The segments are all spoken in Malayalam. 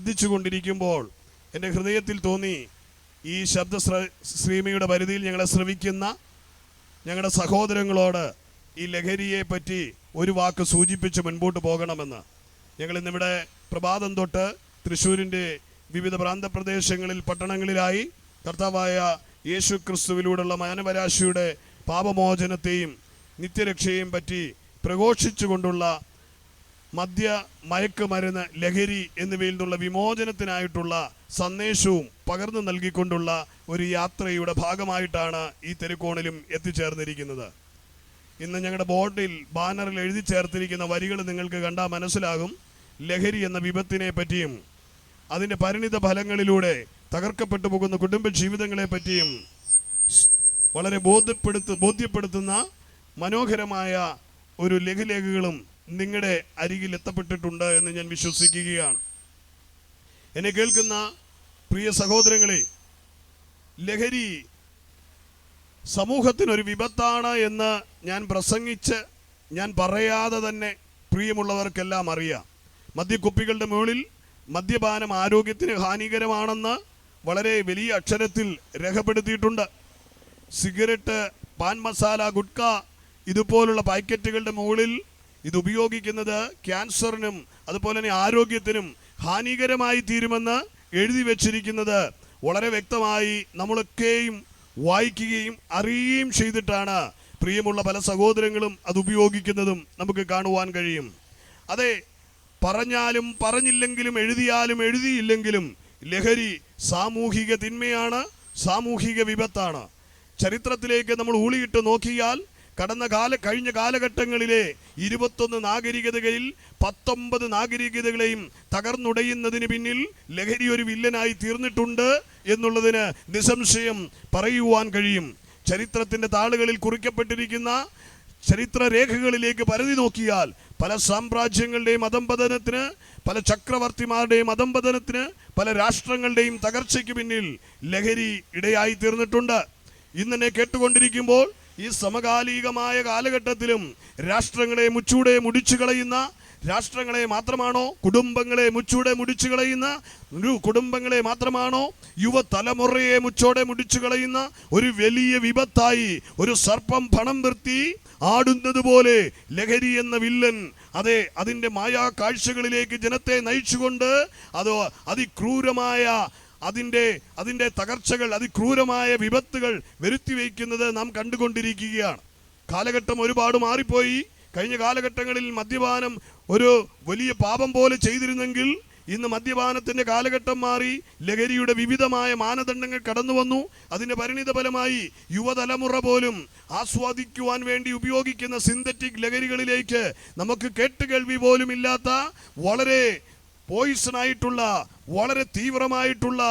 ശ്രദ്ധിച്ചു കൊണ്ടിരിക്കുമ്പോൾ എൻ്റെ ഹൃദയത്തിൽ തോന്നി, ഈ ശബ്ദ ശ്രീമയുടെ പരിധിയിൽ ഞങ്ങളെ ശ്രവിക്കുന്ന ഞങ്ങളുടെ സഹോദരങ്ങളോട് ഈ ലഹരിയെ പറ്റി ഒരു വാക്ക് സൂചിപ്പിച്ച് മുൻപോട്ട് പോകണമെന്ന്. ഞങ്ങളിന്നിവിടെ പ്രഭാതം തൊട്ട് തൃശ്ശൂരിൻ്റെ വിവിധ പ്രാന്തപ്രദേശങ്ങളിൽ പട്ടണങ്ങളിലായി കർത്താവായ യേശു ക്രിസ്തുവിലൂടെയുള്ള മാനവരാശിയുടെ പാപമോചനത്തെയും നിത്യരക്ഷയെയും പറ്റി പ്രഘോഷിച്ചുകൊണ്ടുള്ള മദ്യ, മയക്കുമരുന്ന്, ലഹരി എന്നിവയിൽ നിന്നുള്ള വിമോചനത്തിനായിട്ടുള്ള സന്ദേശവും പകർന്നു നൽകിക്കൊണ്ടുള്ള ഒരു യാത്രയുടെ ഭാഗമായിട്ടാണ് ഈ തെരുക്കോണിലും എത്തിച്ചേർന്നിരിക്കുന്നത്. ഇന്ന് ഞങ്ങളുടെ ബോർഡിൽ, ബാനറിൽ എഴുതി ചേർത്തിരിക്കുന്ന വരികൾ നിങ്ങൾക്ക് കണ്ടാൽ മനസ്സിലാകും. ലഹരി എന്ന വിപത്തിനെ പറ്റിയും അതിൻ്റെ പരിണിത ഫലങ്ങളിലൂടെ തകർക്കപ്പെട്ടു പോകുന്ന കുടുംബ ജീവിതങ്ങളെ പറ്റിയും വളരെ ബോധ്യപ്പെടുത്തുന്ന മനോഹരമായ ഒരു ലഘുലേഖകളും നിങ്ങളുടെ അരികിൽ എത്തപ്പെട്ടിട്ടുണ്ട് എന്ന് ഞാൻ വിശ്വസിക്കുകയാണ്. എന്നെ കേൾക്കുന്ന പ്രിയ സഹോദരങ്ങളെ, ലഹരി സമൂഹത്തിനൊരു വിപത്താണ് എന്ന് ഞാൻ പറയാതെ തന്നെ പ്രിയമുള്ളവർക്കെല്ലാം അറിയാം. മദ്യക്കുപ്പികളുടെ മുകളിൽ മദ്യപാനം ആരോഗ്യത്തിന് ഹാനികരമാണെന്ന് വളരെ വലിയ അക്ഷരത്തിൽ രേഖപ്പെടുത്തിയിട്ടുണ്ട്. സിഗരറ്റ്, പാൻ മസാല, ഗുഡ്ക ഇതുപോലുള്ള പാക്കറ്റുകളുടെ മുകളിൽ ഇത് ഉപയോഗിക്കുന്നത് ക്യാൻസറിനും അതുപോലെ തന്നെ ആരോഗ്യത്തിനും ഹാനികരമായി തീരുമെന്ന് എഴുതി വച്ചിരിക്കുന്നത് വളരെ വ്യക്തമായി നമ്മളൊക്കെയും വായിക്കുകയും അറിയുകയും ചെയ്തിട്ടാണ് പ്രിയമുള്ള പല സഹോദരങ്ങളും അത് ഉപയോഗിക്കുന്നതും നമുക്ക് കാണുവാൻ കഴിയും. അതെ, പറഞ്ഞാലും പറഞ്ഞില്ലെങ്കിലും എഴുതിയാലും എഴുതിയില്ലെങ്കിലും ലഹരി സാമൂഹിക തിന്മയാണ്, സാമൂഹിക വിപത്താണ്. ചരിത്രത്തിലേക്ക് നമ്മൾ ഊളിയിട്ട് നോക്കിയാൽ കഴിഞ്ഞ കാലഘട്ടങ്ങളിലെ 21 നാഗരികതകളിൽ 19 നാഗരികതകളെയും തകർന്നുടയുന്നതിന് പിന്നിൽ ലഹരി ഒരു വില്ലനായി തീർന്നിട്ടുണ്ട് എന്നുള്ളതിന് നിസ്സംശയം പറയുവാൻ കഴിയും. ചരിത്രത്തിൻ്റെ താളുകളിൽ കുറിക്കപ്പെട്ടിരിക്കുന്ന ചരിത്രരേഖകളിലേക്ക് പരതി നോക്കിയാൽ പല സാമ്രാജ്യങ്ങളുടെയും അധംപതനത്തിന്, പല ചക്രവർത്തിമാരുടെയും അധംപതനത്തിന്, പല രാഷ്ട്രങ്ങളുടെയും തകർച്ചയ്ക്ക് പിന്നിൽ ലഹരി ഇടയായി തീർന്നിട്ടുണ്ട്. ഇന്നെ കേട്ടുകൊണ്ടിരിക്കുമ്പോൾ ഈ സമകാലികമായ കാലഘട്ടത്തിലും രാഷ്ട്രങ്ങളെ മുച്ചൂടെ മുടിച്ചു കളയുന്ന, രാഷ്ട്രങ്ങളെ മാത്രമാണോ കുടുംബങ്ങളെ മുച്ചൂടെ മുടിച്ചു കളയുന്ന, കുടുംബങ്ങളെ മാത്രമാണോ യുവതലമുറയെ മുച്ചോടെ മുടിച്ചു കളയുന്ന ഒരു വലിയ വിപത്തായി ഒരു സർപ്പം പണം നിർത്തി ആടുന്നത് പോലെ ലഹരി എന്ന വില്ലൻ അതിൻ്റെ മായാ കാഴ്ചകളിലേക്ക് ജനത്തെ നയിച്ചുകൊണ്ട് അതിക്രൂരമായ അതിൻ്റെ തകർച്ചകൾ, അതിക്രൂരമായ വിപത്തുകൾ വരുത്തി വയ്ക്കുന്നത് നാം കണ്ടുകൊണ്ടിരിക്കുകയാണ്. കാലഘട്ടം ഒരുപാട് മാറിപ്പോയി. കഴിഞ്ഞ കാലഘട്ടങ്ങളിൽ മദ്യപാനം ഒരു വലിയ പാപം പോലെ ചെയ്തിരുന്നെങ്കിൽ ഇന്ന് മദ്യപാനത്തിൻ്റെ കാലഘട്ടം മാറി ലഹരിയുടെ വിവിധമായ മാനദണ്ഡങ്ങൾ കടന്നു വന്നു. അതിൻ്റെ പരിണിത ഫലമായി യുവതലമുറ പോലും ആസ്വാദിക്കുവാൻ വേണ്ടി ഉപയോഗിക്കുന്ന സിന്തറ്റിക് ലഹരികളിലേക്ക് നമുക്ക് കേട്ടുകേൾവി പോലും ഇല്ലാത്ത വളരെ പോയിസണായിട്ടുള്ള, വളരെ തീവ്രമായിട്ടുള്ള,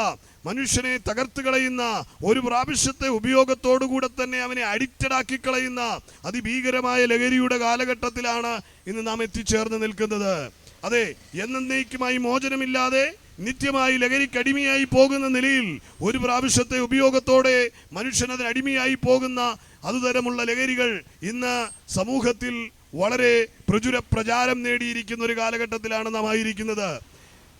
മനുഷ്യനെ തകർത്ത് കളയുന്ന, ഒരു പ്രാവശ്യത്തെ ഉപയോഗത്തോടുകൂടെ തന്നെ അവനെ അഡിക്റ്റഡ് ആക്കി കളയുന്ന അതിഭീകരമായ ലഹരിയുടെ കാലഘട്ടത്തിലാണ് ഇന്ന് നാം എത്തിച്ചേർന്ന് നിൽക്കുന്നത്. അതെ, എന്നേക്കുമായി മോചനമില്ലാതെ നിത്യമായി ലഹരിക്ക് അടിമയായി പോകുന്ന നിലയിൽ ഒരു പ്രാവശ്യത്തെ ഉപയോഗത്തോടെ മനുഷ്യനതിന് അടിമയായി പോകുന്ന അതുതരമുള്ള ലഹരികൾ ഇന്ന് സമൂഹത്തിൽ വളരെ പ്രചാരം നേടിയിരിക്കുന്ന ഒരു കാലഘട്ടത്തിലാണ് നാം ആയിരിക്കുന്നത്.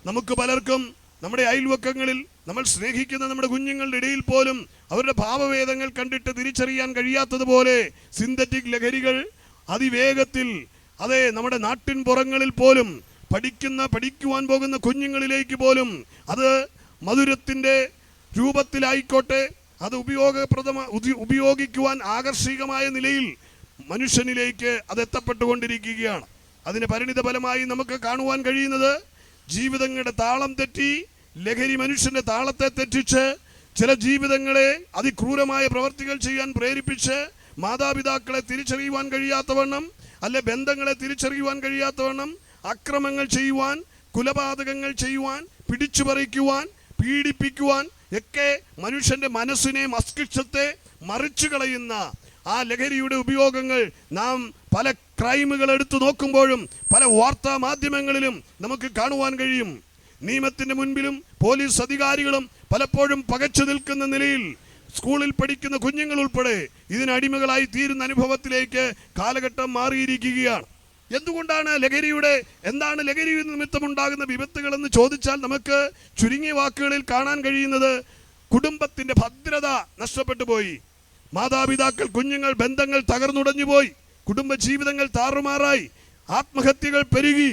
നമുക്ക് പലർക്കും നമ്മുടെ അയൽവക്കങ്ങളിൽ നമ്മൾ സ്നേഹിക്കുന്ന നമ്മുടെ കുഞ്ഞുങ്ങളുടെ ഇടയിൽ പോലും അവരുടെ ഭാവഭേദങ്ങൾ കണ്ടിട്ട് തിരിച്ചറിയാൻ കഴിയാത്തതുപോലെ സിന്തറ്റിക് ലഹരികൾ അതിവേഗത്തിൽ, അതെ, നമ്മുടെ നാട്ടിൻ പുറങ്ങളിൽ പോലും പഠിക്കുവാൻ പോകുന്ന കുഞ്ഞുങ്ങളിലേക്ക് പോലും അത് മധുരത്തിൻ്റെ രൂപത്തിലായിക്കോട്ടെ, അത് ഉപയോഗിക്കുവാൻ ആകർഷകമായ നിലയിൽ മനുഷ്യനിലേക്ക് അത് എത്തപ്പെട്ടുകൊണ്ടിരിക്കുകയാണ്. അതിന് പരിണിത ഫലമായി നമുക്ക് കാണുവാൻ കഴിയുന്നത് ജീവിതങ്ങളുടെ താളം തെറ്റി, ലഹരി മനുഷ്യന്റെ താളത്തെ തെറ്റിച്ച് ചില ജീവിതങ്ങളെ അതിക്രൂരമായ പ്രവർത്തികൾ ചെയ്യാൻ പ്രേരിപ്പിച്ച് മാതാപിതാക്കളെ തിരിച്ചറിയുവാൻ കഴിയാത്തവണ്ണം, അല്ലെ ബന്ധങ്ങളെ തിരിച്ചറിയുവാൻ കഴിയാത്തവണ്ണം അക്രമങ്ങൾ ചെയ്യുവാൻ, കൊലപാതകങ്ങൾ ചെയ്യുവാൻ, പിടിച്ചുപറിക്കുവാൻ, പീഡിപ്പിക്കുവാൻ ഒക്കെ മനുഷ്യന്റെ മനസ്സിനെ, മസ്തിഷ്കത്തെ മറിച്ചു കളയുന്ന ആ ലഹരിയുടെ ഉപയോഗങ്ങൾ നാം പല ക്രൈമുകൾ എടുത്തു നോക്കുമ്പോഴും പല വാർത്താ മാധ്യമങ്ങളിലും നമുക്ക് കാണുവാൻ കഴിയും. നിയമത്തിന്റെ മുൻപിലും പോലീസ് അധികാരികളും പലപ്പോഴും പകച്ചു നിൽക്കുന്ന നിലയിൽ സ്കൂളിൽ പഠിക്കുന്ന കുഞ്ഞുങ്ങൾ ഉൾപ്പെടെ ഇതിനടിമകളായി തീരുന്ന അനുഭവത്തിലേക്ക് കാലഘട്ടം മാറിയിരിക്കുകയാണ്. എന്തുകൊണ്ടാണ് എന്താണ് ലഹരി നിമിത്തമുണ്ടാകുന്ന വിപത്തുകൾ എന്ന് ചോദിച്ചാൽ നമുക്ക് ചുരുങ്ങിയ വാക്കുകളിൽ കാണാൻ കഴിയുന്നത് കുടുംബത്തിന്റെ ഭദ്രത നഷ്ടപ്പെട്ടു പോയി, മാതാപിതാക്കൾ, കുഞ്ഞുങ്ങൾ, ബന്ധങ്ങൾ തകർന്നുടഞ്ഞുപോയി, കുടുംബ ജീവിതങ്ങൾ താറുമാറായി, ആത്മഹത്യകൾ പെരുകി,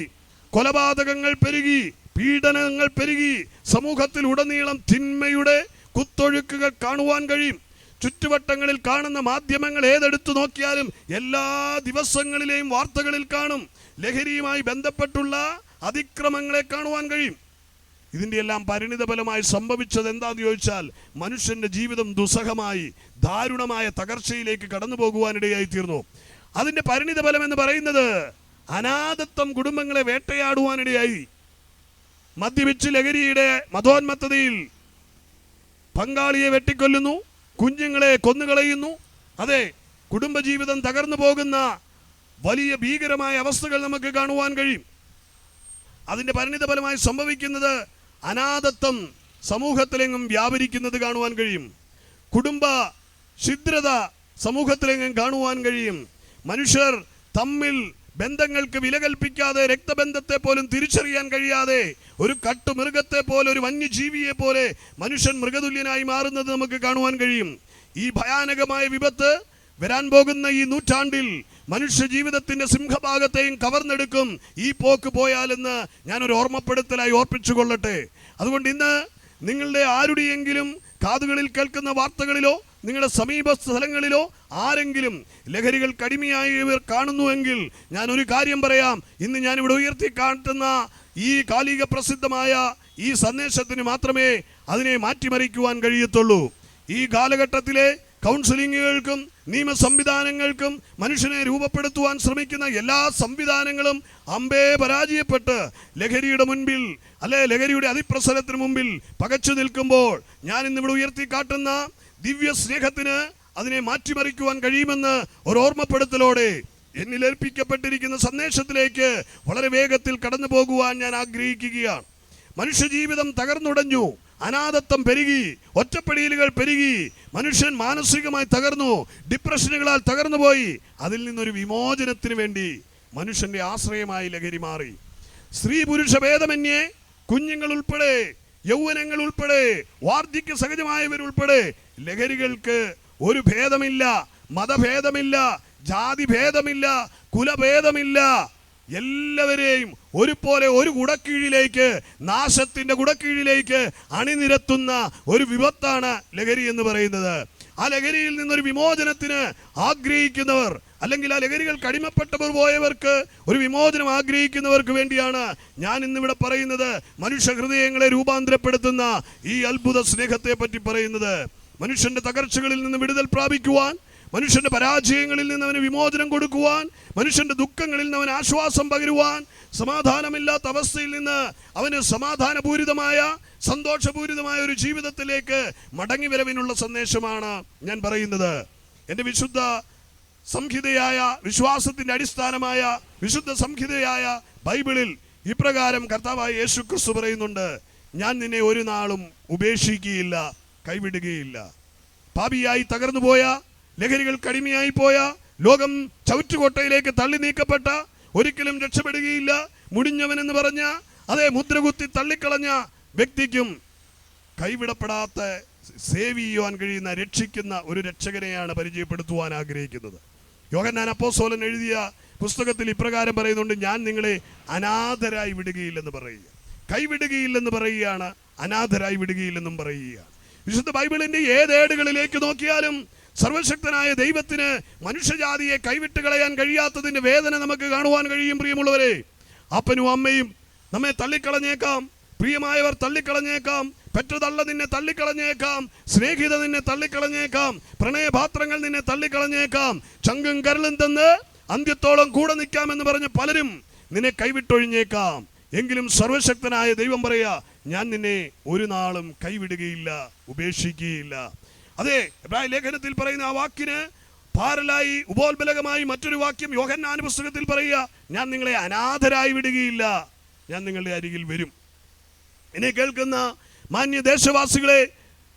കൊലപാതകങ്ങൾ പെരുകി, പീഡനങ്ങൾ പെരുകി, സമൂഹത്തിൽ ഉടനീളം തിന്മയുടെ കുത്തൊഴുക്കുകൾ കാണുവാൻ കഴിയും. ചുറ്റുവട്ടങ്ങളിൽ കാണുന്ന മാധ്യമങ്ങൾ ഏതെടുത്തു നോക്കിയാലും എല്ലാ ദിവസങ്ങളിലെയും വാർത്തകളിൽ കാണും, ലഹരിയുമായി ബന്ധപ്പെട്ടുള്ള അതിക്രമങ്ങളെ കാണുവാൻ കഴിയും. ഇതിൻ്റെ എല്ലാം പരിണിതഫലമായി സംഭവിച്ചത് എന്താന്ന് ചോദിച്ചാൽ മനുഷ്യന്റെ ജീവിതം ദുസ്സഹമായി ദാരുണമായ തകർച്ചയിലേക്ക് കടന്നു പോകുവാനിടയായി തീർന്നു. അതിന്റെ പരിണിതഫലം എന്ന് പറയുന്നത് അനാഥത്വം കുടുംബങ്ങളെ വേട്ടയാടുവാനിടയായി. മദ്യപിച്ച് ലഹരിയുടെ മതോന്മത്തതയിൽ പങ്കാളിയെ വെട്ടിക്കൊല്ലുന്നു, കുഞ്ഞുങ്ങളെ കൊന്നുകളയുന്നു. അതെ, കുടുംബജീവിതം തകർന്നു പോകുന്ന വലിയ ഭീകരമായ അവസ്ഥകൾ നമുക്ക് കാണുവാൻ കഴിയും. അതിന്റെ പരിണിതഫലമായി സംഭവിക്കുന്നത് അനാഥത്വം സമൂഹത്തിലെങ്ങും വ്യാപരിക്കുന്നത് കാണുവാൻ കഴിയും. കുടുംബ ഛിദ്രത സമൂഹത്തിലെങ്ങും കാണുവാൻ കഴിയും. മനുഷ്യർ തമ്മിൽ ബന്ധങ്ങൾക്ക് വില കൽപ്പിക്കാതെ, രക്തബന്ധത്തെ പോലും തിരിച്ചറിയാൻ കഴിയാതെ, ഒരു കട്ടുമൃഗത്തെ പോലെ, ഒരു വന്യജീവിയെ പോലെ മനുഷ്യൻ മൃഗതുല്യനായി മാറുന്നത് നമുക്ക് കാണുവാൻ കഴിയും. ഈ ഭയാനകമായ വിപത്ത് വരാൻ പോകുന്ന ഈ നൂറ്റാണ്ടിൽ മനുഷ്യ ജീവിതത്തിന്റെ സിംഹഭാഗത്തെയും കവർന്നെടുക്കും ഈ പോക്ക് പോയാലെന്ന് ഞാനൊരു ഓർമ്മപ്പെടുത്തലായി ഓർപ്പിച്ചുകൊള്ളട്ടെ. അതുകൊണ്ട് ഇന്ന് നിങ്ങളുടെ ആരുടെയെങ്കിലും കാതുകളിൽ കേൾക്കുന്ന വാർത്തകളിലോ നിങ്ങളുടെ സമീപ സ്ഥലങ്ങളിലോ ആരെങ്കിലും ലഹരികൾക്ക് അടിമയായവർ കാണുന്നുവെങ്കിൽ ഞാനൊരു കാര്യം പറയാം. ഇന്ന് ഞാനിവിടെ ഉയർത്തി കാട്ടുന്ന ഈ കാലിക പ്രസിദ്ധമായ ഈ സന്ദേശത്തിന് മാത്രമേ അതിനെ മാറ്റിമറിക്കുവാൻ കഴിയത്തുള്ളൂ. ഈ കാലഘട്ടത്തിലെ കൗൺസിലിങ്ങുകൾക്കും നിയമ സംവിധാനങ്ങൾക്കും മനുഷ്യനെ രൂപപ്പെടുത്തുവാൻ ശ്രമിക്കുന്ന എല്ലാ സംവിധാനങ്ങളും അമ്പേ പരാജയപ്പെട്ട് ലഹരിയുടെ മുൻപിൽ, ലഹരിയുടെ അതിപ്രസരത്തിന് മുമ്പിൽ പകച്ചു നിൽക്കുമ്പോൾ ഞാൻ ഇന്നിവിടെ ഉയർത്തി കാട്ടുന്ന ദിവ്യ സ്നേഹത്തിന് അതിനെ മാറ്റിമറിക്കുവാൻ കഴിയുമെന്ന് ഒരു ഓർമ്മപ്പെടുത്തലോടെ എന്നിൽ ഏൽപ്പിക്കപ്പെട്ടിരിക്കുന്ന സന്ദേശത്തിലേക്ക് വളരെ വേഗത്തിൽ കടന്നു പോകുവാൻ ഞാൻ ആഗ്രഹിക്കുകയാണ്. മനുഷ്യജീവിതം തകർന്നുടഞ്ഞു, അനാഥത്വം പെരുകി, ഒറ്റപ്പെടലുകൾ പെരുകി, മനുഷ്യൻ മാനസികമായി തകർന്നു, ഡിപ്രഷനുകളാൽ തകർന്നുപോയി. അതിൽ നിന്നൊരു വിമോചനത്തിന് വേണ്ടി മനുഷ്യന്റെ ആശ്രയമായി ലഹരി മാറി. സ്ത്രീ പുരുഷ ഭേദമന്യേ കുഞ്ഞുങ്ങൾ ഉൾപ്പെടെ, യൗവനങ്ങൾ ഉൾപ്പെടെ, വാർദ്ധക്യ സഹജമായവരുൾപ്പെടെ ലഹരികൾക്ക് ഒരു ഭേദമില്ല, മതഭേദമില്ല, ജാതി ഭേദമില്ല, കുലഭേദമില്ല. എല്ലാവരെയും ഒരുപോലെ ഒരു കുടക്കീഴിലേക്ക്, നാശത്തിന്റെ കുടക്കീഴിലേക്ക് അണിനിരത്തുന്ന ഒരു വിപത്താണ് ലഹരി എന്ന് പറയുന്നത്. ആ ലഹരിയിൽ നിന്നൊരു വിമോചനത്തിന് ആഗ്രഹിക്കുന്നവർ, അല്ലെങ്കിൽ ആ ലഹരികൾക്ക് അടിമപ്പെട്ടവർ പോയവർക്ക് ഒരു വിമോചനം ആഗ്രഹിക്കുന്നവർക്ക് വേണ്ടിയാണ് ഞാൻ ഇന്നിവിടെ പറയുന്നത്. മനുഷ്യ ഹൃദയങ്ങളെ രൂപാന്തരപ്പെടുത്തുന്ന ഈ അത്ഭുത സ്നേഹത്തെ പറ്റി പറയുന്നത്. മനുഷ്യന്റെ തകർച്ചകളിൽ നിന്ന് വിടുതൽ പ്രാപിക്കുവാൻ, മനുഷ്യന്റെ പരാജയങ്ങളിൽ നിന്ന് അവന് വിമോചനം കൊടുക്കുവാൻ, മനുഷ്യന്റെ ദുഃഖങ്ങളിൽ നിന്ന് അവന് ആശ്വാസം പകരുവാൻ, സമാധാനമില്ലാത്ത അവസ്ഥയിൽ നിന്ന് അവന് സമാധാനപൂരിതമായ, സന്തോഷപൂരിതമായ ഒരു ജീവിതത്തിലേക്ക് മടങ്ങി വരവിനുള്ള സന്ദേശമാണ് ഞാൻ പറയുന്നത്. എൻ്റെ വിശുദ്ധ സംഹിതയായ, വിശ്വാസത്തിന്റെ അടിസ്ഥാനമായ വിശുദ്ധ സംഹിതയായ ബൈബിളിൽ ഇപ്രകാരം കർത്താവായ യേശു ക്രിസ്തു പറയുന്നുണ്ട്: ഞാൻ നിന്നെ ഒരു നാളും ഉപേക്ഷിക്കുകയില്ല, കൈവിടുകയില്ല. പാപിയായി തകർന്നുപോയ, ലഹരികൾക്ക് അടിമയായി പോയ, ലോകം ചവിറ്റുകൊട്ടയിലേക്ക് തള്ളി നീക്കപ്പെട്ട, ഒരിക്കലും രക്ഷപ്പെടുകയില്ല, മുടിഞ്ഞവൻ എന്ന് പറഞ്ഞ, അതേ മുദ്രകുത്തി തള്ളിക്കളഞ്ഞ വ്യക്തിക്കും കൈവിടപ്പെടാത്ത, സേവ് ചെയ്യുവാൻ കഴിയുന്ന, രക്ഷിക്കുന്ന ഒരു രക്ഷകനെയാണ് പരിചയപ്പെടുത്തുവാൻ ആഗ്രഹിക്കുന്നത്. യോഹന്നാൻ അപ്പോസ്തലൻ എഴുതിയ പുസ്തകത്തിൽ ഇപ്രകാരം പറയുന്നുണ്ട്: ഞാൻ നിങ്ങളെ അനാഥരായി വിടുകയില്ലെന്ന് പറയുക. കൈവിടുകയില്ലെന്ന് പറയുകയാണ്, അനാഥരായി വിടുകയില്ലെന്നും പറയുകയാണ്. വിശുദ്ധ ബൈബിളിന്റെ ഏതേടുകളിലേക്ക് നോക്കിയാലും സർവശക്തനായ ദൈവത്തിന് മനുഷ്യജാതിയെ കൈവിട്ട് കളയാൻ കഴിയാത്തതിന്റെ വേദന നമുക്ക് കാണുവാൻ കഴിയും. പ്രിയമുള്ളവരെ, അപ്പനും അമ്മയും നമ്മെ തള്ളിക്കളഞ്ഞേക്കാം, പ്രിയമായവർ തള്ളിക്കളഞ്ഞേക്കാം, പെറ്റതള്ള നിന്നെ തള്ളിക്കളഞ്ഞേക്കാം, സ്നേഹിത നിന്നെ തള്ളിക്കളഞ്ഞേക്കാം, പ്രണയപാത്രങ്ങൾ നിന്നെ തള്ളിക്കളഞ്ഞേക്കാം, ചങ്കും കരളും തന്ന് അന്ത്യത്തോളം കൂടെ നിൽക്കാമെന്ന് പറഞ്ഞ് പലരും നിന്നെ കൈവിട്ടൊഴിഞ്ഞേക്കാം. എങ്കിലും സർവശക്തനായ ദൈവം പറയാ: ഞാൻ നിന്നെ ഒരു നാളും കൈവിടുകയില്ല, ഉപേക്ഷിക്കുകയില്ല. അതെ, എബ്രായ ലേഖനത്തിൽ പറയുന്ന ആ വാക്കിന് പാരലായി, ഉപോത്ബലകമായി മറ്റൊരു വാക്യം യോഹന്നാൻ പുസ്തകത്തിൽ പറയുക: ഞാൻ നിങ്ങളെ അനാഥരായി വിടുകയില്ല, ഞാൻ നിങ്ങളുടെ അരികിൽ വരും. എന്നെ കേൾക്കുന്ന മാന്യ ദേശവാസികളെ,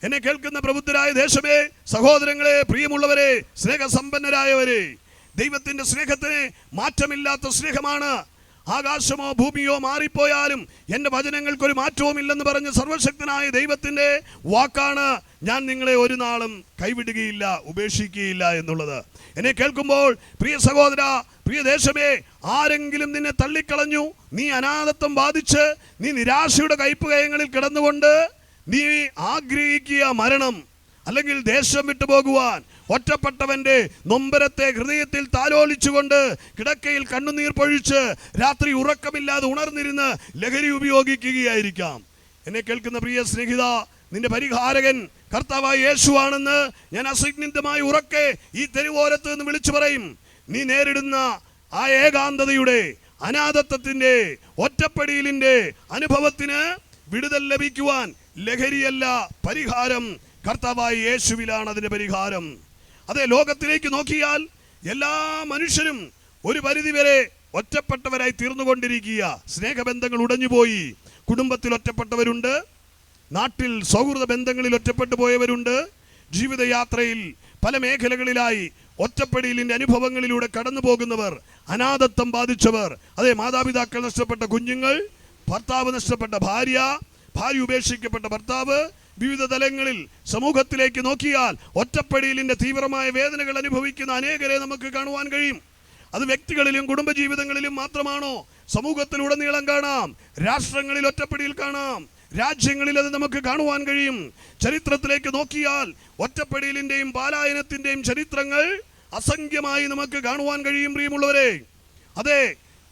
എന്നെ കേൾക്കുന്ന പ്രബുദ്ധരായ ദേശമേ, സഹോദരങ്ങളെ, പ്രിയമുള്ളവരെ, സ്നേഹസമ്പന്നരായവരെ, ദൈവത്തിന്റെ സ്നേഹത്തിന് മാറ്റമില്ലാത്ത സ്നേഹമാണ്. ആകാശമോ ഭൂമിയോ മാറിപ്പോയാലും എൻ്റെ വചനങ്ങൾക്കൊരു മാറ്റവും ഇല്ലെന്ന് പറഞ്ഞ സർവശക്തനായ ദൈവത്തിൻ്റെ വാക്കാണ് ഞാൻ നിങ്ങളെ ഒരു നാളും കൈവിടുകയില്ല, ഉപേക്ഷിക്കുകയില്ല എന്നുള്ളത്. എന്നെ കേൾക്കുമ്പോൾ പ്രിയ സഹോദര, പ്രിയ ദേശമേ, ആരെങ്കിലും നിന്നെ തള്ളിക്കളഞ്ഞു, നീ അനാഥത്വം ബാധിച്ച് നീ നിരാശയുടെ കയ്പുകയങ്ങളിൽ കിടന്നുകൊണ്ട് നീ ആഗ്രഹിക്കുക മരണം അല്ലെങ്കിൽ ദേശം വിട്ടുപോകുവാൻ, ഒറ്റപ്പെട്ടവന്റെ നൊമ്പരത്തെ ഹൃദയത്തിൽ താലോലിച്ചുകൊണ്ട് കിടക്കയിൽ കണ്ണുനീർ പൊഴിച്ച് രാത്രി ഉറക്കമില്ലാതെ ഉണർന്നിരുന്ന് ലഹരി ഉപയോഗിക്കുകയായിരിക്കാം. എന്നെ കേൾക്കുന്ന പ്രിയ സ്നേഹിത, നിന്റെ പരിഹാരകൻ കർത്താവായ യേശുവാണെന്ന് ഞാൻ അസന്നിഗ്ധമായി ഉറക്കെ ഈ തെരുവോരത്ത് നിന്ന് വിളിച്ചു പറയും. നീ നേരിടുന്ന ആ ഏകാന്തതയുടെ, അനാഥത്വത്തിന്റെ, ഒറ്റപ്പെടലിന്റെ അനുഭവത്തിന് വിടുതൽ ലഭിക്കുവാൻ ലഹരിയല്ല പരിഹാരം, കർത്താവായ യേശുവിലാണ് അതിന്റെ പരിഹാരം. അതെ, ലോകത്തിലേക്ക് നോക്കിയാൽ എല്ലാ മനുഷ്യരും ഒരു പരിധിവരെ ഒറ്റപ്പെട്ടവരായി തീർന്നുകൊണ്ടിരിക്കുക. സ്നേഹബന്ധങ്ങൾ ഉടഞ്ഞുപോയി. കുടുംബത്തിൽ ഒറ്റപ്പെട്ടവരുണ്ട്, നാട്ടിൽ സൗഹൃദ ബന്ധങ്ങളിൽ ഒറ്റപ്പെട്ടു പോയവരുണ്ട്. ജീവിതയാത്രയിൽ പല മേഖലകളിലായി ഒറ്റപ്പെടലിൻ്റെ അനുഭവങ്ങളിലൂടെ കടന്നു പോകുന്നവർ, അനാഥത്വം ബാധിച്ചവർ, അതെ, മാതാപിതാക്കൾ നഷ്ടപ്പെട്ട കുഞ്ഞുങ്ങൾ, ഭർത്താവ് നഷ്ടപ്പെട്ട ഭാര്യ, ഭാര്യ ഉപേക്ഷിക്കപ്പെട്ട ഭർത്താവ്, വിവിധ തലങ്ങളിൽ സമൂഹത്തിലേക്ക് നോക്കിയാൽ ഒറ്റപ്പെടലിൻ്റെ തീവ്രമായ വേദനകൾ അനുഭവിക്കുന്ന അനേകരെ നമുക്ക് കാണുവാൻ കഴിയും. അത് വ്യക്തികളിലും കുടുംബജീവിതങ്ങളിലും മാത്രമാണോ? സമൂഹത്തിലുടനീളം കാണാം. രാഷ്ട്രങ്ങളിൽ ഒറ്റപ്പെടൽ കാണാം. രാജ്യങ്ങളിൽ അത് നമുക്ക് കാണുവാൻ കഴിയും. ചരിത്രത്തിലേക്ക് നോക്കിയാൽ ഒറ്റപ്പെടലിൻ്റെയും പലായനത്തിൻ്റെയും ചരിത്രങ്ങൾ അസംഖ്യമായി നമുക്ക് കാണുവാൻ കഴിയും. പ്രിയമുള്ളവരെ, അതെ,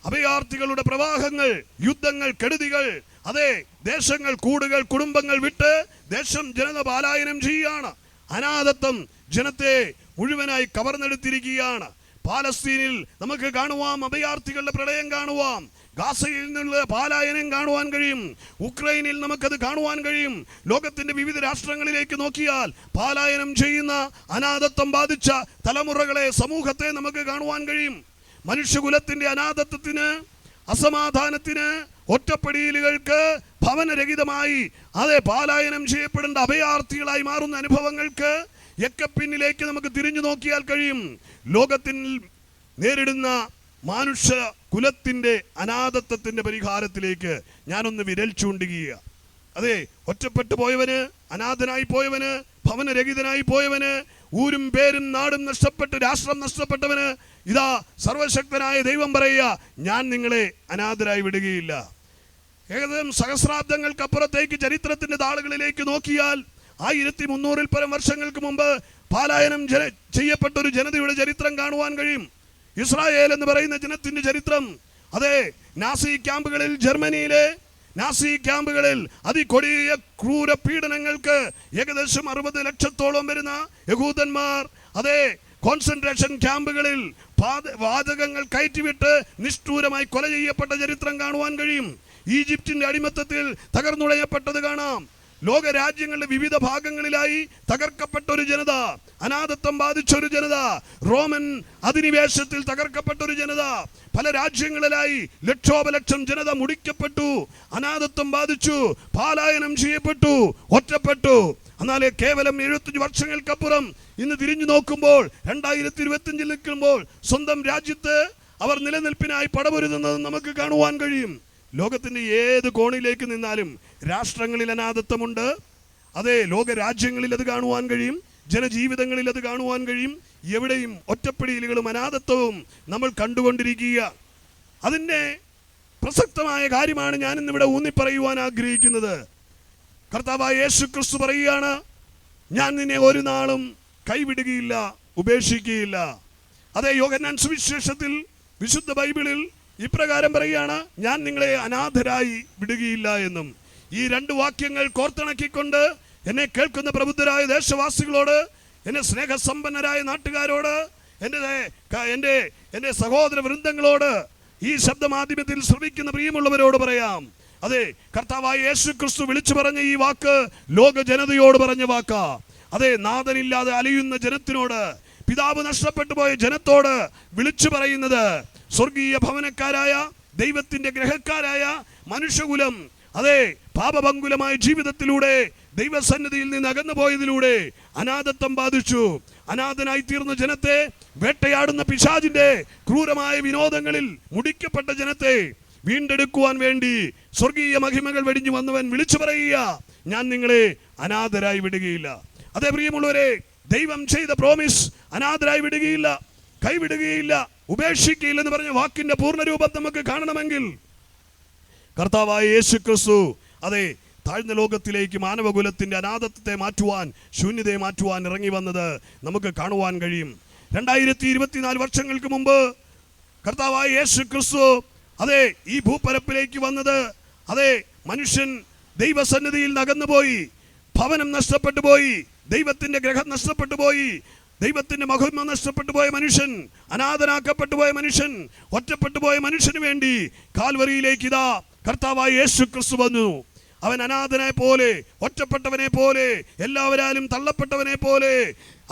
അഭയാർത്ഥികളുടെ പ്രവാഹങ്ങൾ, യുദ്ധങ്ങൾ, കെടുതികൾ, അതെ, ദേശങ്ങൾ, കൂടുകൾ, കുടുംബങ്ങൾ വിട്ട് ദേശം ജനത പലായനം ചെയ്യുകയാണ്. അനാഥത്വം ജനത്തെ മുഴുവനായി കവർന്നെടുത്തിരിക്കുകയാണ്. പാലസ്തീനിൽ നമുക്ക് കാണുവാം അഭയാർത്ഥികളുടെ പ്രളയം കാണുവാം. ഗാസയിൽ നിന്നുള്ള പലായനം കാണുവാൻ കഴിയും. ഉക്രൈനിൽ നമുക്കത് കാണുവാൻ കഴിയും. ലോകത്തിന്റെ വിവിധ രാഷ്ട്രങ്ങളിലേക്ക് നോക്കിയാൽ പലായനം ചെയ്യുന്ന, അനാഥത്വം ബാധിച്ച തലമുറകളെ, സമൂഹത്തെ നമുക്ക് കാണുവാൻ കഴിയും. മനുഷ്യകുലത്തിന്റെ അനാഥത്വത്തിന്, അസമാധാനത്തിന്, ഒറ്റപ്പെടലുകൾക്ക്, ഭവനരഹിതമായി, അതെ, പലായനം ചെയ്യപ്പെടേണ്ട അഭയാർത്ഥികളായി മാറുന്ന അനുഭവങ്ങൾക്ക് ഒക്കെ പിന്നിലേക്ക് നമുക്ക് തിരിഞ്ഞു നോക്കിയാൽ കഴിയും. ലോകത്തിൽ നേരിടുന്ന മനുഷ്യ കുലത്തിന്റെ അനാഥത്വത്തിന്റെ പരിഹാരത്തിലേക്ക് ഞാനൊന്ന് വിരൽ ചൂണ്ടുകയ. അതെ, ഒറ്റപ്പെട്ടു പോയവന്, അനാഥനായി പോയവന്, ഭവനരഹിതനായി പോയവന്, ഊരും പേരും നാടും നഷ്ടപ്പെട്ട് രാഷ്ട്രം നഷ്ടപ്പെട്ടവന് ഇതാ സർവശക്തനായ ദൈവം പറയുക, ഞാൻ നിങ്ങളെ അനാഥരായി വിടുകയില്ല. ഏകദേശം സഹസ്രാബ്ദങ്ങൾക്കപ്പുറത്തേക്ക് ചരിത്രത്തിന്റെ താളുകളിലേക്ക് നോക്കിയാൽ 1300 പരം വർഷങ്ങൾക്ക് മുമ്പ് പലായനം ചെയ്യപ്പെട്ട ഒരു ജനതയുടെ ചരിത്രം കാണുവാൻ കഴിയും. ഇസ്രായേൽ എന്ന് പറയുന്ന ജനത്തിന്റെ ചരിത്രം. അതെ, നാസി ക്യാമ്പുകളിൽ, ജർമ്മനിയിലെ നാസി ക്യാമ്പുകളിൽ അതികൊടിയ ക്രൂര പീഡനങ്ങൾക്ക് ഏകദേശം 60 ലക്ഷത്തോളം വരുന്ന യഹൂദന്മാർ, അതെ, കോൺസെൻട്രേഷൻ ക്യാമ്പുകളിൽ വാതകങ്ങൾ കയറ്റിവിട്ട് നിഷ്ഠൂരമായി കൊല ചെയ്യപ്പെട്ട ചരിത്രം കാണുവാൻ കഴിയും. ഈജിപ്തിന്റെ അടിമത്തത്തിൽ തകർന്നുടയപ്പെട്ടത് കാണാം. ലോക രാജ്യങ്ങളുടെ വിവിധ ഭാഗങ്ങളിലായി തകർക്കപ്പെട്ട ഒരു ജനത, അനാഥത്വം ബാധിച്ച ഒരു ജനത, റോമൻ അധിനിവേശത്തിൽ തകർക്കപ്പെട്ട ഒരു ജനത, പല രാജ്യങ്ങളിലായി ലക്ഷോപലക്ഷം ജനത മുടിക്കപ്പെട്ടു, അനാഥത്വം ബാധിച്ചു, പലായനം ചെയ്യപ്പെട്ടു, ഒറ്റപ്പെട്ടു. എന്നാലേ കേവലം 75 വർഷങ്ങൾക്കപ്പുറം ഇന്ന് തിരിഞ്ഞു നോക്കുമ്പോൾ 2025 നിൽക്കുമ്പോൾ സ്വന്തം രാജ്യത്ത് അവർ നിലനിൽപ്പിനായി പടപൊരുതുന്നത് നമുക്ക് കാണുവാൻ കഴിയും. ലോകത്തിന്റെ ഏത് കോണിലേക്ക് നിന്നാലും രാഷ്ട്രങ്ങളിൽ അനാഥത്വമുണ്ട്. അതെ, ലോക രാജ്യങ്ങളിൽ അത് കാണുവാൻ കഴിയും. ജനജീവിതങ്ങളിൽ അത് കാണുവാൻ കഴിയും. എവിടെയും ഒറ്റപ്പെടലുകളും അനാഥത്വവും നമ്മൾ കണ്ടുകൊണ്ടിരിക്കുക. അതിൻ്റെ പ്രസക്തമായ കാര്യമാണ് ഞാൻ ഇന്നിവിടെ ഊന്നിപ്പറയുവാൻ ആഗ്രഹിക്കുന്നത്. കർത്താവായ യേശു ക്രിസ്തു പറയുകയാണ്, ഞാൻ നിന്നെ ഒരു നാളും കൈവിടുകയില്ല, ഉപേക്ഷിക്കുകയില്ല. അതേ, യോഹന്നാൻ സുവിശേഷത്തിൽ, വിശുദ്ധ ബൈബിളിൽ ഇപ്രകാരം പറയുകയാണ്, ഞാൻ നിങ്ങളെ അനാഥരായി വിടുകയില്ല എന്നും. ഈ 2 വാക്യങ്ങൾ കോർത്തിണക്കിക്കൊണ്ട് എന്നെ കേൾക്കുന്ന പ്രബുദ്ധരായ ദേശവാസികളോട്, എന്നെ സ്നേഹസമ്പന്നരായ നാട്ടുകാരോട്, എൻ്റെ സഹോദര വൃന്ദങ്ങളോട്, ഈ ശബ്ദമാധ്യമത്തിൽ ശ്രമിക്കുന്ന പ്രിയമുള്ളവരോട് പറയാം. അതെ, കർത്താവായ യേശു ക്രിസ്തു വിളിച്ചു പറഞ്ഞ ഈ വാക്ക് ലോക ജനതയോട് പറഞ്ഞ വാക്കാ. അതെ, നാഥനില്ലാതെ അലയുന്ന ജനത്തിനോട്, പിതാവ് നഷ്ടപ്പെട്ടു പോയ ജനത്തോട് വിളിച്ചു പറയുന്നത്, സ്വർഗീയ ഭവനക്കാരായ ദൈവത്തിന്റെ ഗ്രഹക്കാരായ മനുഷ്യകുലം, അതെ, പാപപങ്കുലമായ ജീവിതത്തിലൂടെ ദൈവസന്നിധിയിൽ നിന്ന് അകന്നു പോയതിലൂടെ അനാഥത്വം ബാധിച്ചു, അനാഥനായി തീർന്ന ജനത്തെ വേട്ടയാടുന്ന പിശാചിന്റെ ക്രൂരമായ വിനോദങ്ങളിൽ മുടിക്കപ്പെട്ട ജനത്തെ വീണ്ടെടുക്കുവാൻ വേണ്ടി സ്വർഗീയ മഹിമകൾ വെടിഞ്ഞു വന്നവൻ വിളിച്ചു പറയുക, ഞാൻ നിങ്ങളെ അനാഥരായി വിടുകയില്ല. അതേ പ്രിയമുള്ളവരെ, ദൈവം ചെയ്ത പ്രോമിസ് അനാഥരായി വിടുകയില്ല, കൈവിടുകയില്ല, ഉപേക്ഷിക്കുകയില്ല എന്ന് പറഞ്ഞ വാക്കിന്റെ പൂർണ്ണരൂപം നമുക്ക് കാണണമെങ്കിൽ കർത്താവായ യേശു ക്രിസ്തു അതെ താഴ്ന്ന ലോകത്തിലേക്ക് മാനവകുലത്തിന്റെ അനാഥത്വത്തെ മാറ്റുവാൻ, ശൂന്യതയെ മാറ്റുവാൻ ഇറങ്ങി വന്നത് നമുക്ക് കാണുവാൻ കഴിയും. 2024 വർഷങ്ങൾക്ക് മുമ്പ് കർത്താവായ യേശു ക്രിസ്തു അതെ ഈ ഭൂപരപ്പിലേക്ക് വന്നത് അതെ മനുഷ്യൻ ദൈവസന്നിധിയിൽ അകന്നുപോയി, ഭവനം നഷ്ടപ്പെട്ടു പോയി, ദൈവത്തിന്റെ ഗ്രഹം നഷ്ടപ്പെട്ടു പോയി, ദൈവത്തിന്റെ മഹിമ നഷ്ടപ്പെട്ടു പോയ മനുഷ്യൻ, അനാഥനാക്കപ്പെട്ടു പോയ മനുഷ്യൻ, ഒറ്റപ്പെട്ടു പോയ മനുഷ്യന് വേണ്ടി കാൽവരിയിലേക്ക് ഇതാ കർത്താവായ യേശു ക്രിസ്തു വന്നു. അവൻ അനാഥനെ പോലെ, ഒറ്റപ്പെട്ടവനെ പോലെ, എല്ലാവരാലും തള്ളപ്പെട്ടവനെ പോലെ,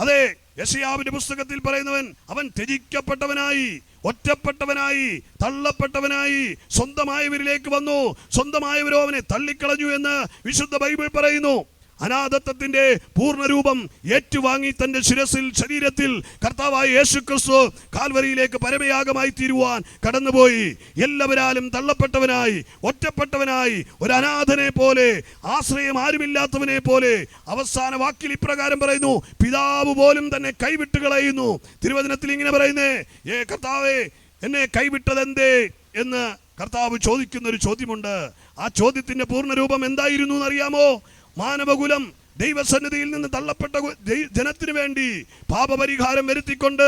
അതെ യെശയ്യാവിന്റെ പുസ്തകത്തിൽ പറയുന്നവൻ അവൻ ത്യജിക്കപ്പെട്ടവനായി, ഒറ്റപ്പെട്ടവനായി, തള്ളപ്പെട്ടവനായി സ്വന്തമായവരിലേക്ക് വന്നു, സ്വന്തമായവരോ അവനെ തള്ളിക്കളഞ്ഞു എന്ന് വിശുദ്ധ ബൈബിൾ പറയുന്നു. അനാഥത്വത്തിന്റെ പൂർണ്ണരൂപം ഏറ്റുവാങ്ങി തന്റെ ശിരസിൽ, ശരീരത്തിൽ കർത്താവായ യേശു ക്രിസ്തു കാൽവരിയിലേക്ക് പരമയാഗമായി തീരുവാൻ കടന്നുപോയി. എല്ലാവരാലും തള്ളപ്പെട്ടവനായി, ഒറ്റപ്പെട്ടവനായി, ഒരു അനാഥനെ പോലെ, ആശ്രയം ആരുമില്ലാത്തവനെ പോലെ. അവസാന വാക്കിൽ ഇപ്രകാരം പറയുന്നു, പിതാവ് പോലും തന്നെ കൈവിട്ട് കളയുന്നു. തിരുവചനത്തിൽ ഇങ്ങനെ പറയുന്നേ, കർത്താവേ എന്നെ കൈവിട്ടതെന്തേ എന്ന് കർത്താവ് ചോദിക്കുന്ന ഒരു ചോദ്യമുണ്ട്. ആ ചോദ്യത്തിന്റെ പൂർണ്ണരൂപം എന്തായിരുന്നു എന്നറിയാമോ? മാനവകുലം ദൈവസന്നിധിയിൽ നിന്ന് തള്ളപ്പെട്ട ജനത്തിനു വേണ്ടി പാപപരിഹാരം വരുത്തിക്കൊണ്ട്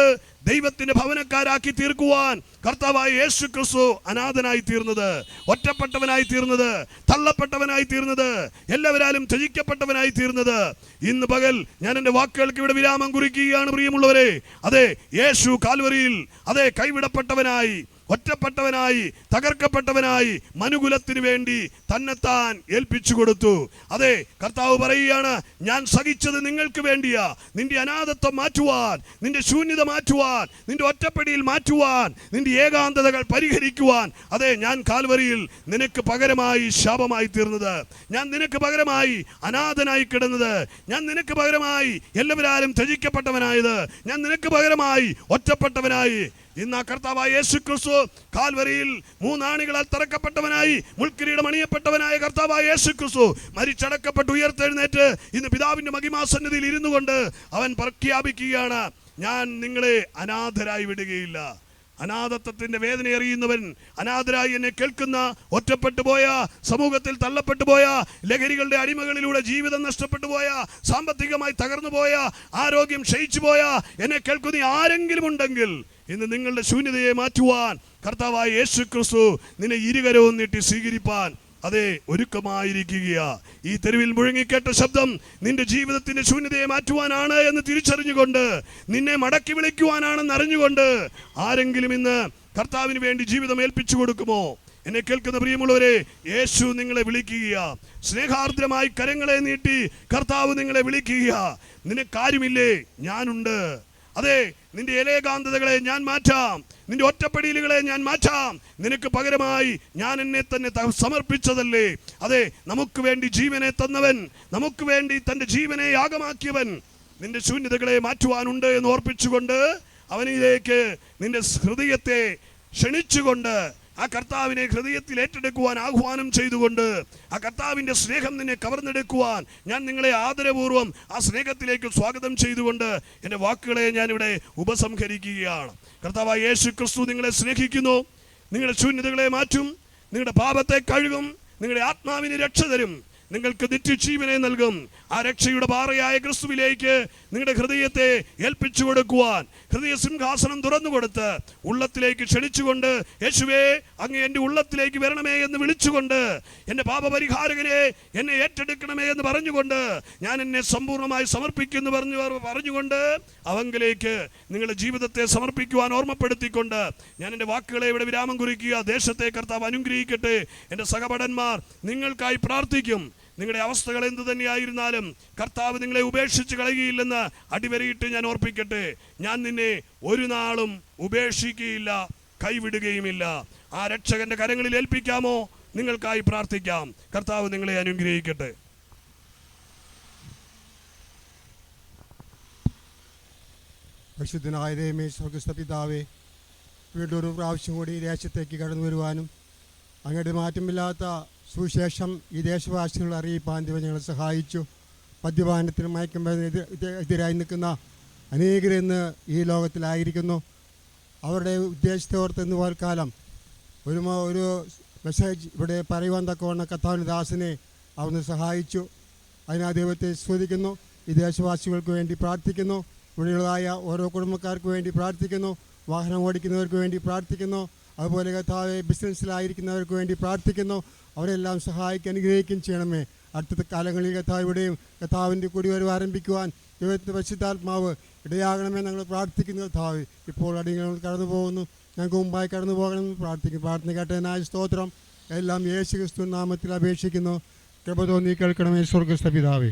ദൈവത്തിന്റെ ഭവനക്കാരാക്കി തീർക്കുവാൻ കർത്താവായ യേശു ക്രിസ്തു അനാഥനായി തീർന്നത്, ഒറ്റപ്പെട്ടവനായി തീർന്നത്, തള്ളപ്പെട്ടവനായി തീർന്നത്, എല്ലാവരാലും ത്യജിക്കപ്പെട്ടവനായി തീർന്നത്. ഇന്ന് പകൽ ഞാൻ എൻ്റെ വാക്കുകൾക്ക് ഇവിടെ വിരാമം കുറിക്കുകയാണ് പ്രിയമുള്ളവരെ. അതെ യേശു കാൽവരിയിൽ അതെ കൈവിടപ്പെട്ടവനായി, ഒറ്റപ്പെട്ടവനായി, തകർക്കപ്പെട്ടവനായി മനുകുലത്തിന് വേണ്ടി തന്നെത്താൻ ഏൽപ്പിച്ചു കൊടുത്തു. അതെ കർത്താവ് പറയുകയാണ്, ഞാൻ സഹിച്ചത് നിങ്ങൾക്ക് വേണ്ടിയാ, നിന്റെ അനാഥത്വം മാറ്റുവാൻ, നിന്റെ ശൂന്യത മാറ്റുവാൻ, നിന്റെ ഒറ്റപ്പെടിയിൽ മാറ്റുവാൻ, നിന്റെ ഏകാന്തതകൾ പരിഹരിക്കുവാൻ. അതെ ഞാൻ കാൽവരിയിൽ നിനക്ക് പകരമായി ശാപമായി തീർന്നത്, ഞാൻ നിനക്ക് പകരമായി അനാഥനായി കിടന്നത്, ഞാൻ നിനക്ക് പകരമായി എല്ലാവരാലും ത്യജിക്കപ്പെട്ടവനായത്, ഞാൻ നിനക്ക് പകരമായി ഒറ്റപ്പെട്ടവനായി. ഇന്ന് ആ കർത്താവായ യേശു ക്രിസ്തു കാൽവരിയിൽ മൂന്നാണികളാൽ തറക്കപ്പെട്ടവനായി, മുൾക്കിരീടം അണിയപ്പെട്ടവനായ കർത്താവായ യേശു ക്രിസ്തു മരിച്ചടക്കപ്പെട്ട് ഉയർത്തെഴുന്നേറ്റ് ഇന്ന് പിതാവിന്റെ മഹിമാസന്നിധിയിൽ ഇരുന്നു കൊണ്ട് അവൻ പ്രഖ്യാപിക്കുകയാണ്, ഞാൻ നിങ്ങളെ അനാഥരായി വിടുകയില്ല. അനാഥത്വത്തിന്റെ വേദന അറിയുന്നവൻ, അനാഥരായി എന്നെ കേൾക്കുന്ന, ഒറ്റപ്പെട്ടു പോയ, സമൂഹത്തിൽ തള്ളപ്പെട്ടു പോയ, ലഹരികളുടെ അടിമകളിലൂടെ ജീവിതം നഷ്ടപ്പെട്ടു പോയ, സാമ്പത്തികമായി തകർന്നു പോയ, ആരോഗ്യം ക്ഷയിച്ചു പോയ എന്നെ കേൾക്കുന്ന ആരെങ്കിലും ഉണ്ടെങ്കിൽ ഇന്ന് നിങ്ങളുടെ ശൂന്യതയെ മാറ്റുവാൻ കർത്താവായ യേശു ക്രിസ്തു നിന്നെ ഇരുകരവും നീട്ടി സ്വീകരിപ്പാൻ അതെ ഒരുക്കമായിരിക്കുക. ഈ തെരുവിൽ മുഴങ്ങിക്കേട്ട ശബ്ദം നിന്റെ ജീവിതത്തിന്റെ ശൂന്യതയെ മാറ്റുവാനാണ് എന്ന് തിരിച്ചറിഞ്ഞുകൊണ്ട്, നിന്നെ മടക്കി വിളിക്കുവാനാണെന്ന് അറിഞ്ഞുകൊണ്ട് ആരെങ്കിലും ഇന്ന് കർത്താവിന് വേണ്ടി ജീവിതം ഏൽപ്പിച്ചു കൊടുക്കുമോ? എന്നെ കേൾക്കുന്ന പ്രിയമുള്ളവരെ, യേശു നിങ്ങളെ വിളിക്കുക. സ്നേഹാർദ്രമായി കരങ്ങളെ നീട്ടി കർത്താവ് നിങ്ങളെ വിളിക്കുക. നിനക്കാരുമില്ലേ? ഞാനുണ്ട്. അതെ നിന്റെ ഏകാന്തതകളെ ഞാൻ മാറ്റാം, നിന്റെ ഒറ്റപ്പെടലുകളെ ഞാൻ മാറ്റാം. നിനക്ക് പകരമായി ഞാൻ എന്നെ തന്നെ സമർപ്പിച്ചതല്ലേ. അതെ നമുക്ക് വേണ്ടി ജീവനെ തന്നവൻ, നമുക്ക് വേണ്ടി തൻ്റെ ജീവനെ യാഗമാക്കിയവൻ നിന്റെ ശൂന്യതകളെ മാറ്റുവാനുണ്ട് എന്ന് ഓർപ്പിച്ചുകൊണ്ട് അവനിലേക്ക് നിന്റെ ഹൃദയത്തെ ക്ഷണിച്ചുകൊണ്ട് ആ കർത്താവിനെ ഹൃദയത്തിൽ ഏറ്റെടുക്കുവാൻ ആഹ്വാനം ചെയ്തുകൊണ്ട് ആ കർത്താവിൻ്റെ സ്നേഹം നിന്നെ കവർന്നെടുക്കുവാൻ ഞാൻ നിങ്ങളെ ആദരപൂർവ്വം ആ സ്നേഹത്തിലേക്ക് സ്വാഗതം ചെയ്തുകൊണ്ട് എൻ്റെ വാക്കുകളെ ഞാനിവിടെ ഉപസംഹരിക്കുകയാണ്. കർത്താവായ യേശു ക്രിസ്തു നിങ്ങളെ സ്നേഹിക്കുന്നു. നിങ്ങളുടെ ശൂന്യതകളെ മാറ്റും, നിങ്ങളുടെ പാപത്തെ കഴുകും, നിങ്ങളുടെ ആത്മാവിന് രക്ഷ തരും, നിങ്ങൾക്ക് നിത്യജീവനെ നൽകും. ആ രക്ഷയുടെ പാറയായ ക്രിസ്തുവിലേക്ക് നിങ്ങളുടെ ഹൃദയത്തെ ഏൽപ്പിച്ചു കൊടുക്കുവാൻ ഹൃദയ സിംഹാസനം തുറന്നു കൊടുത്ത് ഉള്ളത്തിലേക്ക് ക്ഷണിച്ചുകൊണ്ട്, യേശുവേ അങ്ങ് എൻ്റെ ഉള്ളത്തിലേക്ക് വരണമേ എന്ന് വിളിച്ചുകൊണ്ട്, എൻ്റെ പാപപരിഹാരകനെ എന്നെ ഏറ്റെടുക്കണമേ എന്ന് പറഞ്ഞുകൊണ്ട്, ഞാൻ എന്നെ സമ്പൂർണ്ണമായി സമർപ്പിക്കുന്നു പറഞ്ഞുകൊണ്ട് അവങ്കിലേക്ക് നിങ്ങളുടെ ജീവിതത്തെ സമർപ്പിക്കുവാൻ ഓർമ്മപ്പെടുത്തിക്കൊണ്ട് ഞാൻ എൻ്റെ വാക്കുകളെ ഇവിടെ വിരാമം കുറിക്കുക. ദേശത്തെ കർത്താവ് അനുഗ്രഹിക്കട്ടെ. എൻ്റെ സഹപഠന്മാർ നിങ്ങൾക്കായി പ്രാർത്ഥിക്കും. നിങ്ങളുടെ അവസ്ഥകൾ എന്തു തന്നെയായിരുന്നാലും കർത്താവ് നിങ്ങളെ ഉപേക്ഷിച്ച് കളയുകയില്ലെന്ന് അടിവരയിട്ട് ഞാൻ ഓർപ്പിക്കട്ടെ. ഞാൻ നിന്നെ ഒരു നാളും ഉപേക്ഷിക്കുകയില്ല, കൈവിടുകയുമില്ല. ആ രക്ഷകന്റെ കരങ്ങളിൽ ഏൽപ്പിക്കാമോ? നിങ്ങൾക്കായി പ്രാർത്ഥിക്കാം. കർത്താവ് നിങ്ങളെ അനുഗ്രഹിക്കട്ടെ. പരിശുദ്ധനായ ദൈവമേ, സ്വർഗ്ഗസ്ഥ പിതാവേ, വീണ്ടും ഒരു പ്രാവശ്യം കൂടി ഈ ദേശത്തേക്ക് കടന്നു വരുവാനും അങ്ങയുടെ മാറ്റമില്ലാത്ത സുവിശേഷം ഈ ദേശവാസികളെ അറിയിപ്പാൻ ദൈവം ഞങ്ങളെ സഹായിച്ചു. മദ്യപാനത്തിനും എതിരായി നിൽക്കുന്ന അനേകരിന്ന് ഈ ലോകത്തിലായിരിക്കുന്നു. അവരുടെ ഉദ്ദേശത്തോർത്ത് ഇന്ന് പോൽക്കാലം ഒരു മെസ്സേജ് ഇവിടെ പറയുവാൻ തക്കവണ്ണ കർത്താവിന്റെ ദാസനെ അവിടുന്ന് സഹായിച്ചു. അതിനാ ദൈവത്തെ സ്തുതിക്കുന്നു. ഈ ദേശവാസികൾക്ക് വേണ്ടി പ്രാർത്ഥിക്കുന്നു. ഇവിടെയുള്ളതായ ഓരോ കുടുംബക്കാർക്ക് വേണ്ടി പ്രാർത്ഥിക്കുന്നു. വാഹനം ഓടിക്കുന്നവർക്ക് വേണ്ടി പ്രാർത്ഥിക്കുന്നു. അതുപോലെ കർത്താവ് ബിസിനസ്സിലായിരിക്കുന്നവർക്ക് വേണ്ടി പ്രാർത്ഥിക്കുന്നു. അവരെല്ലാം സഹായിക്കാൻ അനുഗ്രഹിക്കുകയും ചെയ്യണമേ. അടുത്ത കാലങ്ങളിൽ കർത്താവിടെയും കർത്താവിൻ്റെ കുടിവരവ് ആരംഭിക്കുവാൻ ദൈവത്തിൻ്റെ പരിശുദ്ധാത്മാവ് ഇടയാകണമേ ഞങ്ങൾ പ്രാർത്ഥിക്കുന്നു. കർത്താവ് ഇപ്പോൾ അടിയങ്ങൾ കടന്നു പോകുന്നു, ഞങ്ങൾക്ക് മുമ്പായി കടന്നു പോകണമെന്ന് പ്രാർത്ഥിക്കും. പ്രാർത്ഥന കേട്ടതിനായ സ്തോത്രം. എല്ലാം യേശു ക്രിസ്തു നാമത്തിൽ അപേക്ഷിക്കുന്നു. കൃപ തോന്നി കേൾക്കണമേ സ്വർഗ്ഗസ്ഥ പിതാവേ.